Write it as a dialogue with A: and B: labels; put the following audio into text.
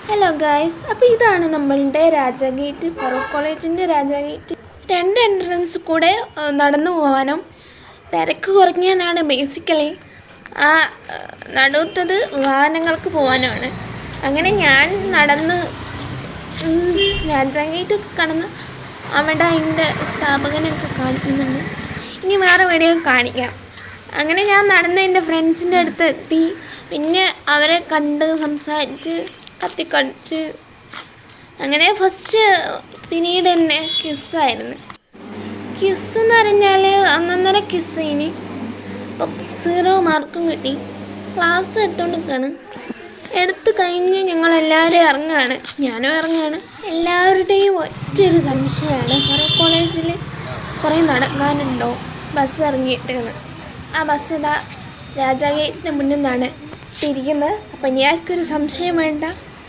A: Hello guys, അപ്പോൾ ഇതാണ് നമ്മളുടെ രാജഗേറ്റ്, ഫറൂഖ് കോളേജിൻ്റെ രാജഗേറ്റ്. 2 എൻട്രൻസ് കൂടെ നടന്നു പോകാനും തിരക്ക് കുറയ്ക്കാനാണ് ബേസിക്കലി. ആ നടുത്തത് വാഹനങ്ങൾക്ക് പോകാനുമാണ്. അങ്ങനെ ഞാൻ നടന്ന് രാജഗേറ്റ് കടന്ന് അവിടെ അതിൻ്റെ സ്ഥാപകനൊക്കെ കാണിക്കുന്നുണ്ട്. ഇനി വേറെ വീഡിയോ കാണിക്കാം. അങ്ങനെ ഞാൻ നടന്ന് എൻ്റെ ഫ്രണ്ട്സിൻ്റെ അടുത്ത് എത്തി. പിന്നെ അവരെ കണ്ട് സംസാരിച്ച് കത്തിക്കളിച്ച് അങ്ങനെ ഫസ്റ്റ് പിന്നീട് തന്നെ കിസ്സായിരുന്നു. കിസ്സെന്ന് പറഞ്ഞാൽ അന്നന്നര കിസ് ഇനി അപ്പം 0 മാർക്കും കിട്ടി. ക്ലാസ് എടുത്തുകൊണ്ട് നിൽക്കുകയാണ്. എടുത്ത് കഴിഞ്ഞ് ഞങ്ങളെല്ലാവരും ഇറങ്ങുകയാണ്. ഞാനും ഇറങ്ങുകയാണ്. എല്ലാവരുടെയും ഒറ്റൊരു സംശയമാണ്, ഫറൂഖ് കോളേജിൽ കുറേ നടക്കാനുണ്ടോ ബസ് ഇറങ്ങിയിട്ടെന്ന്. ആ ബസ് ഇതാ രാജഗേറ്റിൻ്റെ മുന്നിൽ നിന്നാണ് ഇരിക്കുന്നത്. അപ്പം ഞാനൊരു സംശയം വേണ്ട.